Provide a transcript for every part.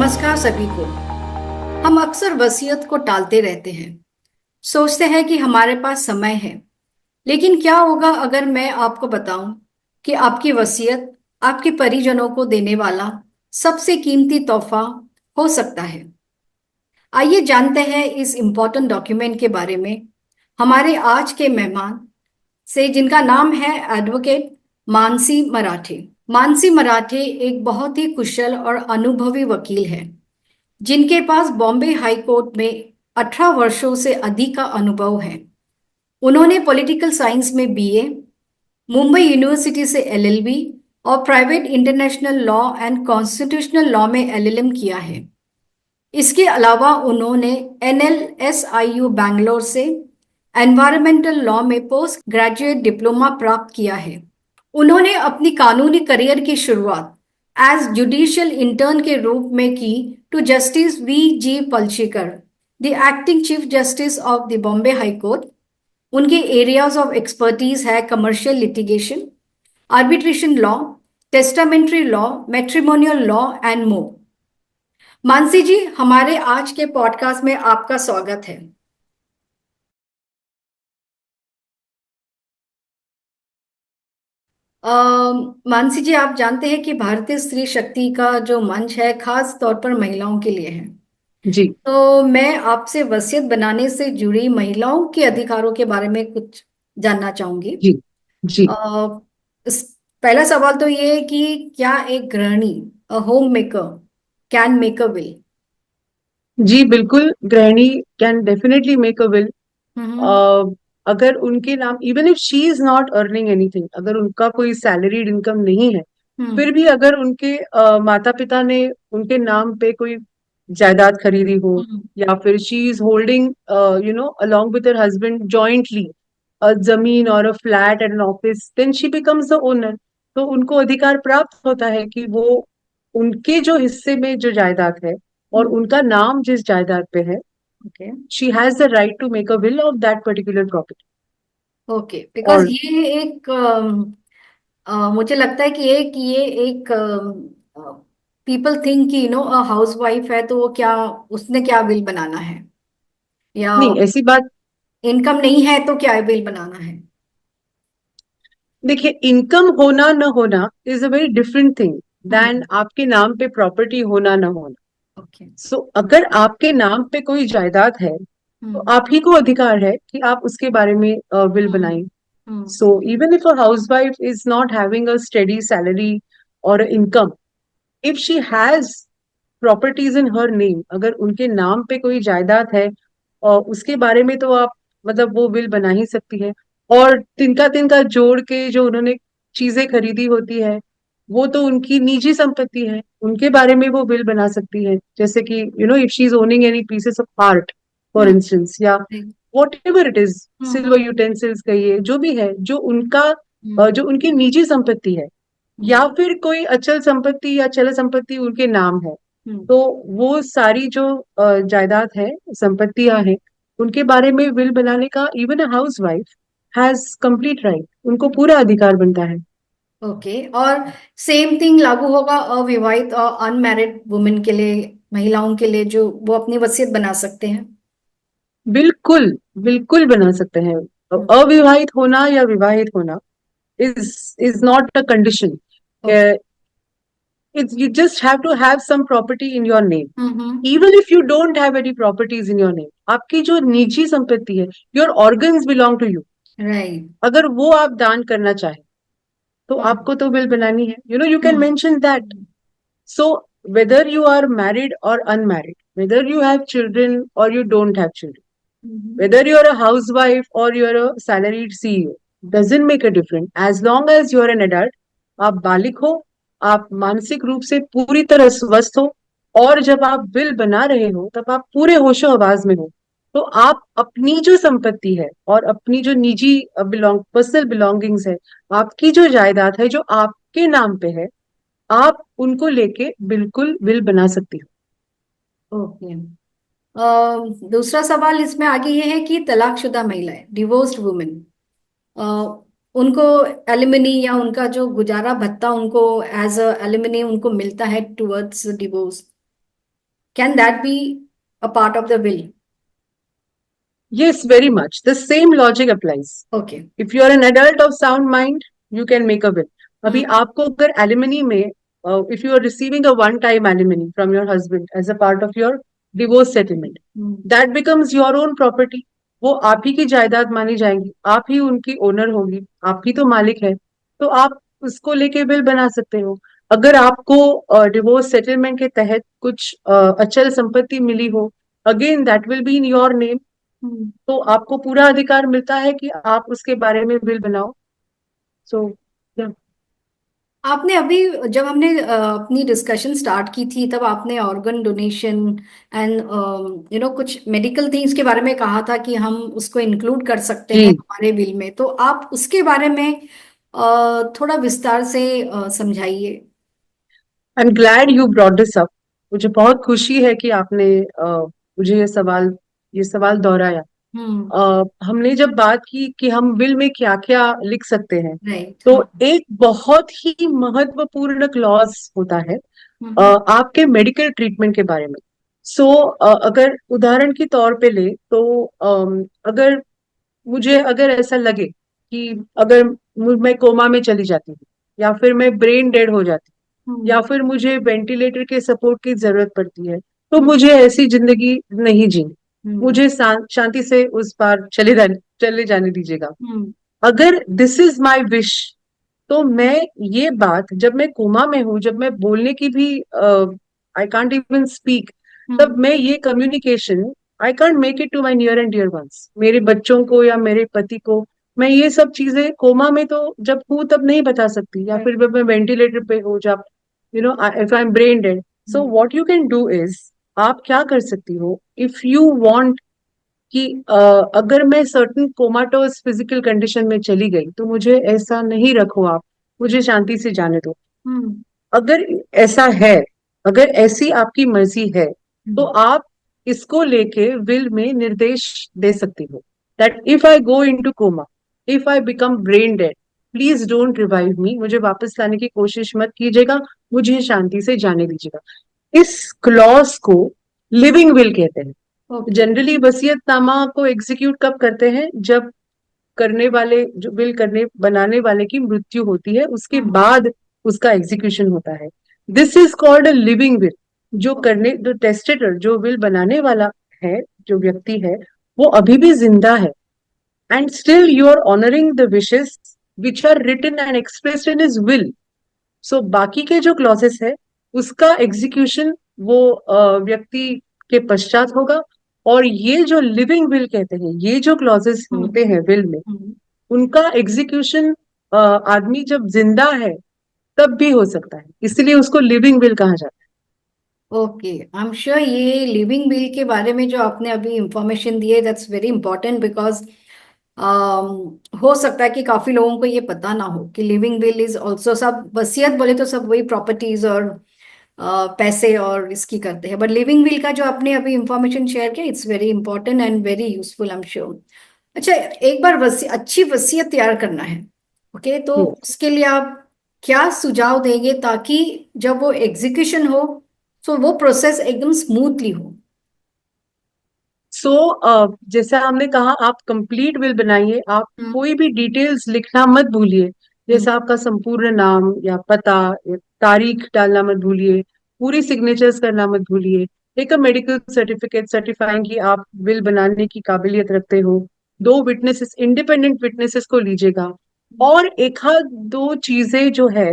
नमस्कार सभी को। हम अक्सर वसीयत को टालते रहते हैं। सोचते हैं कि हमारे पास समय है। लेकिन क्या होगा अगर मैं आपको बताऊं कि आपकी वसीयत आपके परिजनों को देने वाला सबसे कीमती तोहफा हो सकता है। आइए जानते हैं इस इम्पोर्टेंट डॉक्यूमेंट के बारे में हमारे आज के मेहमान से, जिनका नाम है एडवोकेट मानसी मराठे। मानसी मराठे एक बहुत ही कुशल और अनुभवी वकील है, जिनके पास बॉम्बे हाई कोर्ट में 18 वर्षों से अधिक का अनुभव है। उन्होंने पॉलिटिकल साइंस में बीए, मुंबई यूनिवर्सिटी से एलएलबी और private international law and constitutional law में एलएलएम किया है। इसके अलावा उन्होंने एनएलएसआईयू बैंगलोर से एनवायरमेंटल लॉ में पोस्ट ग्रेजुएट डिप्लोमा प्राप्त किया है। उन्होंने अपनी कानूनी करियर की शुरुआत एज जुडिशियल इंटर्न के रूप में की to justice V G Palshikar, the acting chief justice of the Bombay High Court. उनके एरियाज ऑफ एक्सपर्टीज है commercial litigation, arbitration law, testamentary law, matrimonial law and more. Mansi ji, हमारे आज के पॉडकास्ट में आपका स्वागत है। मानसी जी, आप जानते हैं कि भारतीय स्त्री शक्ति का जो मंच है खास तौर पर महिलाओं के लिए है। जी तो मैं आपसे वसीयत बनाने से जुड़ी महिलाओं के अधिकारों के बारे में कुछ जानना चाहूंगी। जी जी अ, इस पहला सवाल तो ये है कि क्या एक गृहिणी, a home maker, can make a will? जी बिल्कुल। गृहिणी can definitely make a will. Hmm. अगर उनके नाम, even if she is not earning anything, अगर उनका कोई सैलरीड इनकम नहीं है, हम्म। फिर भी अगर उनके माता पिता ने उनके नाम पे कोई जायदाद खरीदी हो, हम्म। या फिर she is holding along with her husband jointly a जमीन और a flat and an office, then she becomes the owner. तो उनको अधिकार प्राप्त होता है कि वो उनके जो हिस्से में जो जायदाद है और उनका नाम जिस जायदाद पे है, okay. she has the right to make a will of that particular property. Okay, because और ये एक मुझे लगता है कि ये एक पीपल थिंक कि हाउस वाइफ है तो वो क्या, उसने क्या बिल बनाना है, या नहीं, ऐसी बात। इनकम नहीं है तो क्या बिल बनाना है। देखिए, इनकम होना न होना is a very different thing then hmm. आपके नाम पे प्रॉपर्टी होना न होना। ओके। सो अगर आपके नाम पे कोई जायदाद है, तो हम्म। आप ही को अधिकार है कि आप उसके बारे में विल हम्म। बनाएं। Hmm. So even if a housewife is not having a steady salary और income, if she has properties in her name, अगर उनके नाम पे कोई जायदाद है और उसके बारे में, तो आप मतलब वो विल बना ही सकती है। और तिनका तिनका जोड़ के जो उन्होंने चीजें खरीदी होती है, वो तो उनकी निजी संपत्ति है, उनके बारे में वो विल बना सकती है। जैसे कि if she is owning any pieces of art for hmm. Instance, या ठीक। What ever it is, hmm. Silver utensils कहिए, जो भी है, जो उनका हम्म। जो उनकी निजी संपत्ति है, हम्म। या फिर कोई अचल संपत्ति या चल संपत्ति उनके नाम है, हम्म। तो वो सारी जो जायदाद है, संपत्तियां हैं, उनके बारे में विल बनाने का even a house wife has complete right, उनको पूरा अधिकार बनता है। ओके, और सेम थिंग लागू होगा अविवाहित और अनमैरिड वुमेन के लिए, महिलाओं के लिए, जो वो अपनी वसीयत बना सकते हैं? बिल्कुल, बिल्कुल बना सकते हैं। हम्म। अविवाहित होना या विवाहित होना is is not a condition. Okay. It's you just have to have some property in your name. Hmm. Even if you don't have any properties in your name, आपकी जो निजी संपत्ति है, your organs belong to you. Right. अगर वो आप दान करना चाहें, तो हम्म। आपको तो विल बनानी है। You can hmm. mention that. So whether you are married or unmarried, whether you have children or you don't have children, hmm. whether you're a housewife or you're a salaried CEO, doesn't make a difference. As long as you're an adult, आप बालिग हो, आप मानसिक रूप से पूरी तरह स्वस्थ हो, और जब आप बिल बना रहे हो तब आप पूरे होशो आवाज में हो, तो आप अपनी जो संपत्ति है और अपनी जो निजी पर्सनल बिलोंगिंग्स है, आपकी जो जायदाद है जो आपके नाम पे है, आप उनको लेके बिल्कुल बिल बना सकती हो। ओके। दूसरा सवाल इसमें आगे ये है कि तलाकशुदा महिलाएं, डिवोर्स्ड वुमेन, उनको एलिमनी या उनका जो गुजारा भत्ता उनको एज अ एलिमनी उनको मिलता है towards divorce, can that be a part of the will? Yes, very much. The same logic applies. Okay. If you are an adult of sound mind, you can make a will. अभी आपको अगर alimony में, if you are receiving a one-time alimony from your husband as a part of your divorce settlement, that becomes your own property. वो आप ही की जायदाद मानी जाएंगी, आप ही उनकी ओनर होगी, आप ही तो मालिक है, तो आप उसको लेके बिल बना सकते हो। अगर आपको डिवोर्स सेटलमेंट के तहत कुछ अचल संपत्ति मिली हो, again that will be in your name, तो आपको पूरा अधिकार मिलता है कि आप उसके बारे में बिल बनाओ। सो आपने अभी, जब हमने अपनी डिस्कशन स्टार्ट की थी, तब आपने ऑर्गन डोनेशन एंड कुछ मेडिकल थिंग्स के बारे में कहा था कि हम उसको इंक्लूड कर सकते हैं जी, हमारे बिल में। तो आप उसके बारे में थोड़ा विस्तार से समझाइए। I am glad you brought this up. मुझे बहुत खुशी है कि आपने मुझे ये सवाल दोहराया। हम्म। हमने जब बात की कि हम विल में क्या क्या लिख सकते हैं, राइट। तो हाँ। एक बहुत ही महत्वपूर्ण क्लॉज होता है हम्म। आपके मेडिकल ट्रीटमेंट के बारे में। सो अगर उदाहरण के तौर पे ले तो अगर मुझे अगर ऐसा लगे कि अगर मैं कोमा में चली जाती हूँ, या फिर मैं ब्रेन डेड हो जाती हूँ, हम्म। या फिर मुझे वेंटिलेटर के सपोर्ट की जरूरत पड़ती है, तो हम्म। मुझे ऐसी जिंदगी नहीं जीनी। हम्म। मुझे शांति से उस पार चले जाने दीजिएगा। हम्म। अगर दिस इज माई विश, तो मैं ये बात, जब मैं कोमा में हूँ, जब मैं बोलने की भी आई कांट इवन स्पीक, तब हम्म। मैं ये communication I can't make it to my near and dear ones, मेरे बच्चों को या मेरे पति को, मैं ये सब चीजें कोमा में तो जब हूँ तब नहीं बता सकती, या राइट। फिर जब मैं वेंटिलेटर पे हूँ, जब if I am brain dead. So what you can do is, आप क्या कर सकती हो, इफ यू वांट कि अगर मैं सर्टन कोमाटोज फिजिकल कंडीशन में चली गई तो मुझे ऐसा नहीं रखो आप, मुझे शांति से जाने दो। हम्म। अगर ऐसा है, अगर ऐसी आपकी मर्जी है, तो हम्म। आप इसको लेके विल में निर्देश दे सकती हो that if I go into coma, if I become brain dead, please don't revive me, मुझे वापस लाने की कोशिश मत कीजिएगा, मुझे शांति से जाने दीजिएगा। इस क्लॉज को लिविंग विल कहते हैं। ओके। जनरली वसीयतनामा को एग्जीक्यूट कब करते हैं, जब करने वाले, जो विल करने बनाने वाले की मृत्यु होती है, उसके हाँ। बाद उसका एग्जीक्यूशन होता है। This is called a living will. जो टेस्टेटर, जो विल बनाने वाला है, जो व्यक्ति है, वो अभी भी जिंदा है, and still you are honouring the wishes which are written and expressed in his will. So बाकी के जो क्लॉजेस है, उसका एग्जीक्यूशन वो व्यक्ति के पश्चात होगा। और ये जो लिविंग विल कहते हैं, ये जो क्लॉजेस हम्म। होते हैं विल में, हम्म। उनका एग्जीक्यूशन आदमी जब जिंदा है तब भी हो सकता है, इसलिए उसको लिविंग विल कहा जाता ओके, आई एम श्योर ये लिविंग विल के बारे में जो आपने अभी इंफॉर्मेशन दी है, दैट्स वेरी इंपॉर्टेंट, बिकॉज हो सकता है कि काफी लोगों को ये पता ना हो कि लिविंग विल इज ऑल्सो, सब वसीयत बोले तो सब वही प्रॉपर्टीज और पैसे और इसकी करते हैं, बट लिविंग विल का जो आपने अभी इंफॉर्मेशन शेयर किया, it's very important and very useful, I am sure. अच्छा, एक बार अच्छी वसीयत तैयार करना है, ओके, तो है। उसके लिए आप क्या सुझाव देंगे ताकि जब वो एग्जीक्यूशन हो तो वो प्रोसेस एकदम स्मूथली हो? सो जैसे हमने कहा, आप कंप्लीट विल बनाइए, आप हम्म। कोई भी डिटेल्स लिखना मत भूलिए, हम्म। जैसे आपका संपूर्ण नाम या पता या तारीख डालना मत भूलिए, पूरी सिग्नेचर्स करना मत भूलिए, एक मेडिकल सर्टिफिकेट सर्टिफाइंग कि आप विल बनाने की काबिलियत रखते हो, दो विटनेसेस, इंडिपेंडेंट विटनेसेस को लीजिएगा। और एक आध दो चीजें जो है,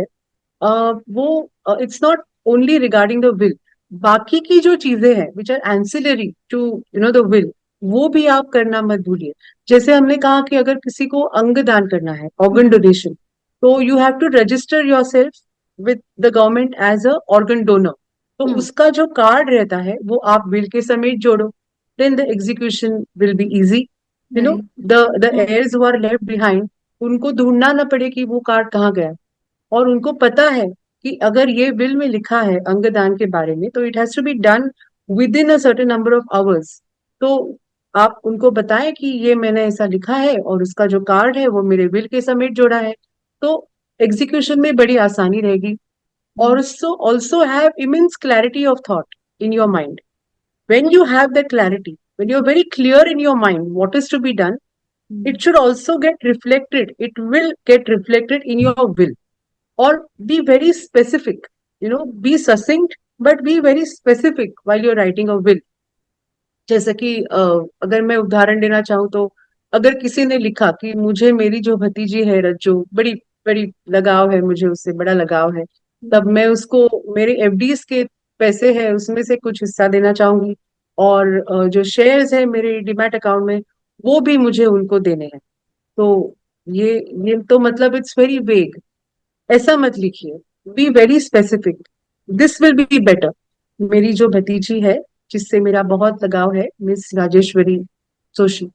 वो it's not only regarding the will, बाकी की जो चीजें हैं which are ancillary to the will, वो भी आप करना मत भूलिए। जैसे हमने कहा कि अगर किसी को अंग दान करना है, ऑर्गन डोनेशन, तो you have to register yourself with the government as a organ donor. तो हम्म। उसका जो कार्ड रहता है वो आप विल के समेत जोड़ो, then the execution will be easy. You know, right. The heirs who are left behind, उनको ढूंढना ना पड़े कि वो कार्ड कहाँ गया, और उनको पता है कि अगर ये बिल में लिखा है अंगदान के बारे में, तो it has to be done within a certain number of hours. तो आप उनको बताएं कि ये मैंने ऐसा लिखा है और उसका जो कार्ड है वो मेरे बिल के समेत जोड़ा है, तो एग्जीक्यूशन में बड़ी आसानी रहेगी। और so also have immense clarity of thought in your mind when you have that clarity, when you're very clear in your mind what is to be done, hmm, it should also get reflected. It will get reflected in your will. Or be very specific. Be succinct, but be very specific while you're writing a will. जैसे कि अगर मैं उदाहरण देना चाहूँ तो अगर किसी ने लिखा कि मुझे मेरी जो भतीजी है रज्जू, बड़ी बड़ी लगाव है, मुझे उससे बड़ा लगाव है, तब हम्म, मैं उसको मेरे एफडीज के पैसे हैं उसमें से कुछ हिस्सा देना चाहूंगी, और जो शेयर्स है मेरे डीमैट अकाउंट में वो भी मुझे उनको देने हैं। तो ये ये तो मतलब इट्स वेरी वेग। ऐसा मत लिखिए, be very specific. This will be better. मेरी जो भतीजी है जिससे मेरा बहुत लगाव है, मिस राजेश्वरी जोशी,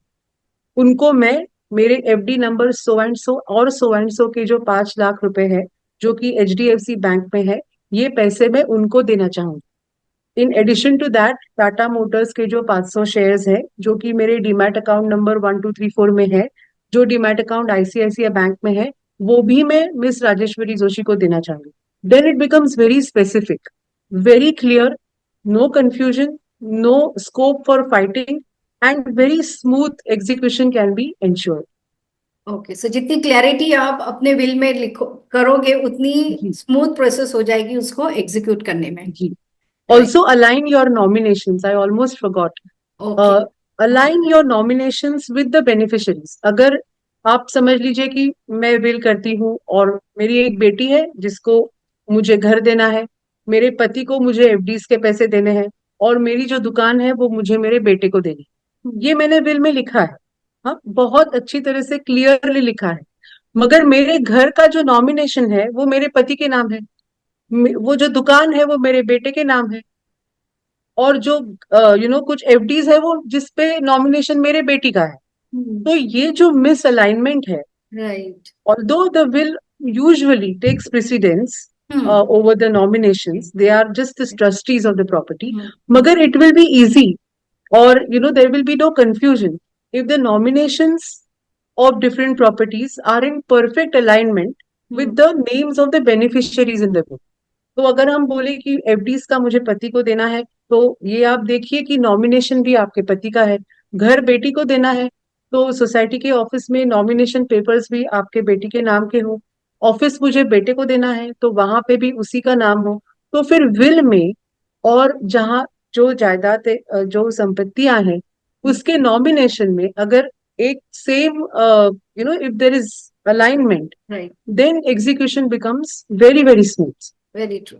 उनको मैं मेरे FD number so and so के जो 5 लाख रुपए है जो कि एचडीएफसी बैंक में है, ये पैसे मैं उनको देना चाहूंगी। In addition to that Tata Motors के जो 500 शेयर्स है जो कि मेरे डीमैट अकाउंट नंबर 1234 में है, जो डीमैट अकाउंट आईसीआईसीआई बैंक में है, वो भी मैं मिस राजेश्वरी जोशी को देना चाहूंगी। Then it becomes very specific, very clear, no confusion, no scope for fighting, and very smooth execution can be ensured। Okay, so जितनी क्लैरिटी आप अपने विल में लिखो करोगे उतनी जी स्मूथ प्रोसेस हो जाएगी उसको एग्जीक्यूट करने में। जी। Right. Also align your nominations. I almost forgot. Okay. Align your nominations with the beneficiaries. अगर आप समझ लीजिए कि मैं विल करती हूँ और मेरी एक बेटी है जिसको मुझे घर देना है, मेरे पति को मुझे एफडीज के पैसे देने हैं, और मेरी जो दुकान है वो मुझे मेरे बेटे को देनी है, ये मैंने विल में लिखा है। हाँ, बहुत अच्छी तरह से क्लियरली लिखा है। मगर मेरे घर का जो नॉमिनेशन है वो मेरे पति के नाम है, वो जो दुकान है वो मेरे बेटे के नाम है, और जो कुछ एफडीज है वो जिसपे नॉमिनेशन मेरे बेटी का है। तो ये जो मिस अलाइनमेंट है, right. although the will usually takes precedence hmm. over the nominations, they are just the trustees of the property, hmm. magar it will be easy, or there will be no confusion if the nominations of different properties are in perfect alignment with hmm. the names of the beneficiaries in the will। तो अगर हम बोले कि FDs का मुझे पति को देना है, तो ये आप देखिए कि नॉमिनेशन भी आपके पति का है, घर बेटी को देना है, तो सोसाइटी के ऑफिस में नॉमिनेशन पेपर्स भी आपके बेटी के नाम के हो, ऑफिस मुझे बेटे को देना है तो वहां पे भी उसी का नाम हो। तो फिर विल में और जहाँ जो जायदाद जो संपत्तियां हैं उसके नॉमिनेशन में अगर एक same if there is alignment, right. Then execution becomes very very smooth. Very true.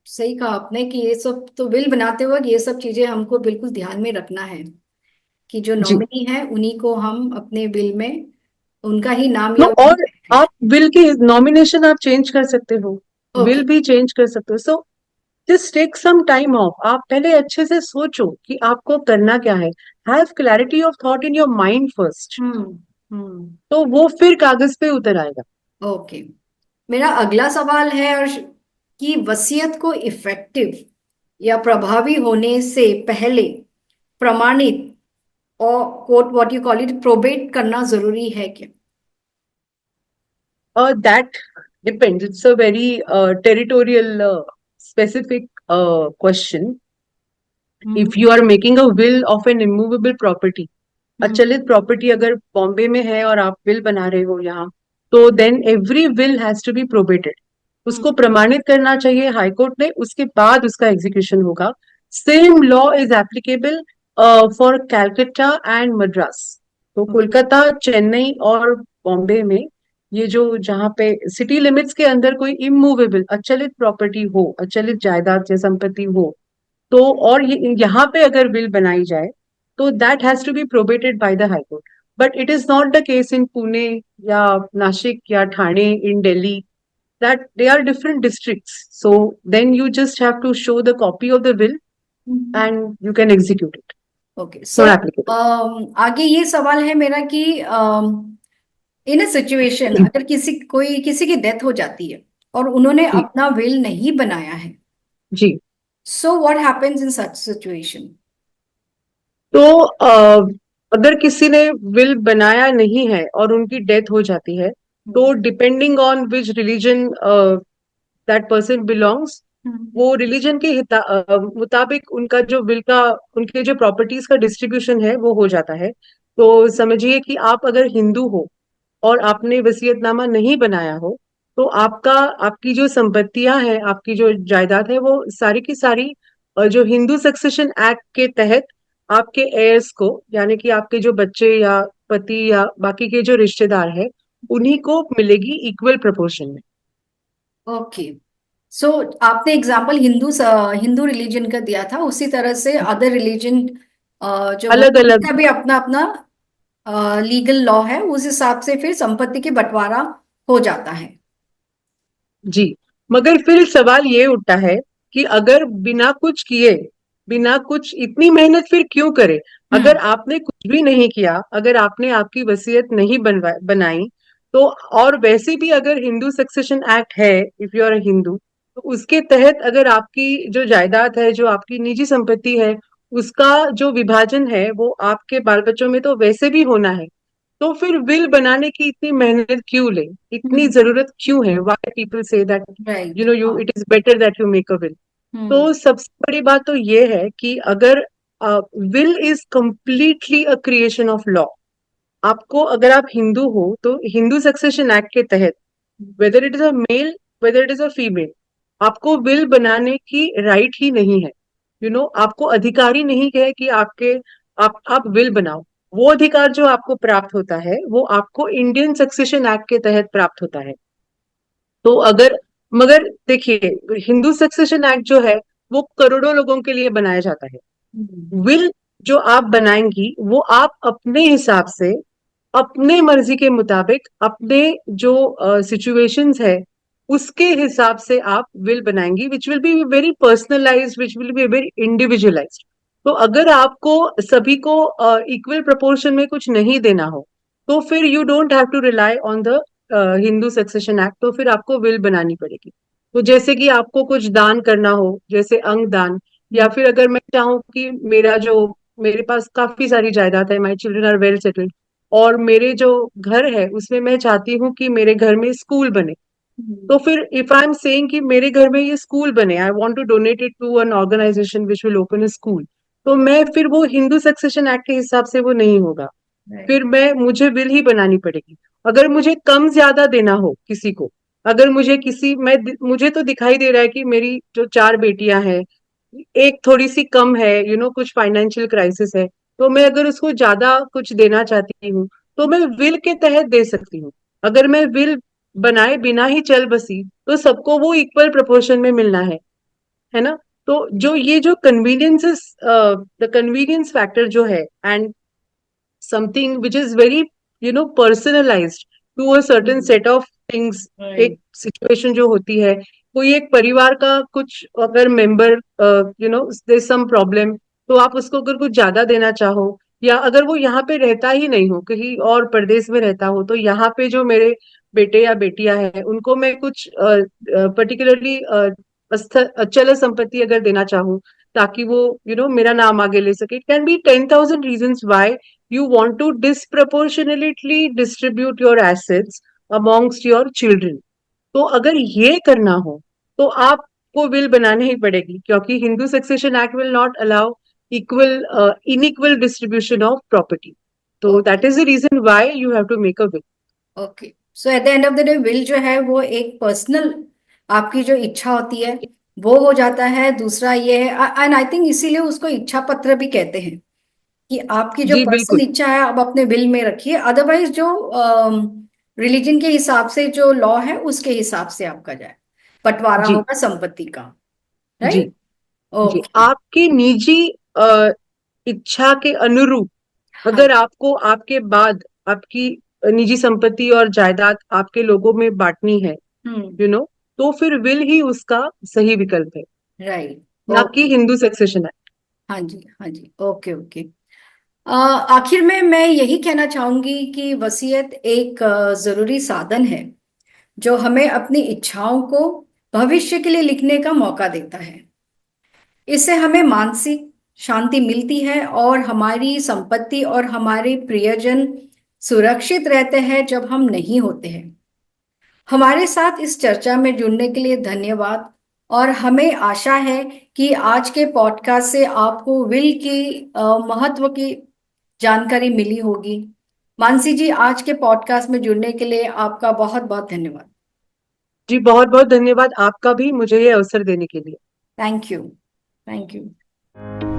सही कहा आपने कि ये सब तो विल बनाते वक्त ये सब चीजें हमको बिल्कुल ध्यान में रखना है कि जो जी। नॉमिनी है उन्हीं को हम अपने विल में उनका ही नाम तो या उनकी और आप बेनिफिट। विल की नॉमिनेशन आप चेंज कर सकते हो, ओके। विल भी चेंज कर सकते हो। So just take some time off, आप पहले अच्छे से सोचो कि आपको करना क्या है। Have clarity of thought in your mind first, hmm. Hmm. तो वो फिर कागज पे उतर आएगा। ओके। मेरा अगला सवाल है और कि वसीयत को इफेक्टिव या प्रभावी होने से पहले प्रमाणित और quote what you call it probate करना जरूरी है क्या? That depends. It's a very territorial specific question. Hmm. If you are making a will of an immovable property, hmm. अचलित प्रॉपर्टी अगर बॉम्बे में है और आप विल बना रहे हो यहाँ, तो then every will has to be probated. उसको हम्म। प्रमाणित करना चाहिए हाई कोर्ट ने, उसके बाद उसका एग्जीक्यूशन होगा। Same law is applicable for Calcutta and Madras. तो कोलकाता, चेन्नई और बॉम्बे में ये जो जहाँ पे सिटी लिमिट्स के अंदर कोई इमूवेबल अचलित प्रॉपर्टी हो, अचलित जायदाद या संपत्ति हो, तो और यहाँ पे अगर विल बनाई जाए तो that has to be probated by the High Court. But it is not the case in Pune या नासिक या Thane in Delhi, that they are different districts. So then you just have to show the copy of the will and you can execute it. Okay, It's so not applicable. आगे ये सवाल है मेरा कि इन a situation अगर किसी की डेथ हो जाती है और उन्होंने जी अपना विल नहीं बनाया है, जी। So what happens in such situation? तो अगर किसी ने विल बनाया नहीं है और उनकी डेथ हो जाती है, तो depending on which religion that person belongs, hmm. वो रिलीजन के मुताबिक उनका जो विल का, उनके जो प्रॉपर्टीज का डिस्ट्रीब्यूशन है वो हो जाता है। तो समझिए कि आप अगर हिंदू हो और आपने वसीयतनामा नहीं बनाया हो, तो आपका, आपकी जो संपत्तियां हैं, आपकी जो जायदाद है, वो सारी की सारी जो हिंदू सक्सेशन एक्ट के तहत आपके एयर्स को, यानी कि आपके जो बच्चे या पति या बाकी के जो रिश्तेदार हैं, उन्हीं को मिलेगी इक्वल प्रोपोर्शन में। ओके। सो आपने एग्जाम्पल हिंदू रिलीजन का दिया था, उसी तरह से अदर रिलीजन जो हो अलग अलग। उनका भी अपना अपना लीगल लॉ है, उस हिसाब से फिर संपत्ति के बंटवारा हो जाता है। जी। मगर फिर सवाल ये उठता है कि अगर बिना कुछ किए, बिना कुछ, इतनी मेहनत फिर क्यों करे? अगर हम्म। आपने कुछ भी नहीं किया, अगर आपने आपकी वसीयत नहीं बनाई, तो और वैसे भी अगर हिंदू सक्सेशन एक्ट है, इफ यू आर हिंदू, तो उसके तहत अगर आपकी जो जायदाद है, जो आपकी निजी संपत्ति है, उसका जो विभाजन है वो आपके बाल बच्चों में तो वैसे भी होना है। तो फिर विल बनाने की इतनी मेहनत क्यों ले? इतनी हम्म। जरूरत क्यों है? Why people say that right. You, हाँ। It is better that you make a will. Hmm. तो सबसे बड़ी बात तो ये है कि अगर will is completely a creation of law. आपको, अगर आप हिंदू हो, तो हिंदू सक्सेशन एक्ट के तहत, whether it is a male, whether it is a female, आपको विल बनाने की राइट ही नहीं है। आपको अधिकार ही नहीं है कि आप विल बनाओ। वो अधिकार जो आपको प्राप्त होता है वो आपको इंडियन सक्सेशन एक्ट के तहत प्राप्त होता है। तो अगर, मगर देखिए, हिंदू सक्सेशन एक्ट जो है वो करोड़ों लोगों के लिए बनाया जाता है। हम्म। विल जो आप बनाएंगी वो आप अपने हिसाब से, अपने मर्जी के मुताबिक, अपने जो सिचुएशंस है उसके हिसाब से आप विल बनाएंगी, which will be very personalised, which will be very individualised. तो अगर आपको सभी को इक्वल प्रोपोर्शन में कुछ नहीं देना हो, तो फिर you don't have to rely on the Hindu succession act. तो फिर आपको विल बनानी पड़ेगी। तो जैसे कि आपको कुछ दान करना हो, जैसे अंग दान, या फिर अगर मैं चाहूँ कि मेरे पास काफी सारी जायदाद है, my children are well settled, और मेरे जो घर है उसमें मैं चाहती हूँ कि मेरे घर में स्कूल बने, तो फिर इफ आई एम सेइंग कि मेरे घर में ये स्कूल बने, I want to donate it to an organisation which will open a school, तो मैं फिर वो हिंदू सक्सेशन एक्ट के हिसाब से वो नहीं होगा। राइट। फिर मैं मुझे विल ही बनानी पड़ेगी। अगर मुझे कम ज्यादा देना हो किसी को, अगर मुझे किसी, मुझे तो दिखाई दे रहा है कि मेरी जो चार बेटियां हैं, एक थोड़ी सी कम है, कुछ फाइनेंशियल क्राइसिस है, तो मैं अगर उसको ज्यादा कुछ देना चाहती हूँ, तो मैं विल के तहत दे सकती हूँ। अगर मैं विल बनाए बिना ही चल बसी, तो सबको वो इक्वल प्रोपोर्शन में मिलना है ना? तो जो ये जो कन्वीनियंसेस, द कन्वीनियंस फैक्टर जो है, and something which is very personalised to a certain set of things. एक राइट। सिचुएशन जो होती है, कोई एक परिवार का कुछ अगर मेंबर, देयर सम प्रॉब्लम, तो आप उसको अगर कुछ ज्यादा देना चाहो, या अगर वो यहाँ पे रहता ही नहीं हो, कहीं और प्रदेश में रहता हो, तो यहाँ पे जो मेरे बेटे या बेटियां हैं उनको मैं कुछ पर्टिकुलरली अचल संपत्ति अगर देना चाहूँ, ताकि वो मेरा नाम आगे ले सके, it can be 10,000 reasons why you want to disproportionately distribute your assets amongst your children। तो अगर ये करना हो, तो आपको विल बनानी ही पड़ेगी, क्योंकि Hindu succession act will not allow equal inequal distribution of property. तो that okay. Is the reason why you have to make a will. Okay. So at the end of the day will जो है वो एक personal आपकी जो इच्छा होती है वो हो जाता है। दूसरा ये है, एंड आई थिंक इसीलिए उसको इच्छा पत्र भी कहते हैं, कि आपकी जो जी पर्सनल बिल्कुल। इच्छा है आप अपने विल में रखिए। अदरवाइज जो रिलीजन के हिसाब से जो लॉ है उसके हिसाब से आपका जाए बंटवारा जी। होगा संपत्ति का। जी। राइट। जी। ओके। आपकी निजी इच्छा के अनुरूप, हाँ। अगर आपको आपके बाद आपकी निजी संपत्ति और जायदाद आपके लोगों में बांटनी है, हम्म। तो फिर विल ही उसका सही विकल्प है, राइट। ना कि ओके। Hindu succession act. हाँ जी, हाँ जी। Okay, okay. आखिर में मैं यही कहना चाहूंगी कि वसीयत एक जरूरी साधन है जो हमें अपनी इच्छाओं को भविष्य के लिए लिखने का मौका देता है। इससे हमें मानसिक शांति मिलती है और हमारी संपत्ति और हमारे प्रियजन सुरक्षित रहते हैं जब हम नहीं होते हैं। हमारे साथ इस चर्चा में जुड़ने के लिए धन्यवाद। और हमें आशा है कि आज के पॉडकास्ट से आपको विल की महत्व की जानकारी मिली होगी। मानसी जी, आज के पॉडकास्ट में जुड़ने के लिए आपका बहुत बहुत धन्यवाद। जी बहुत बहुत धन्यवाद आपका भी मुझे ये अवसर देने के लिए। Thank you. Thank you.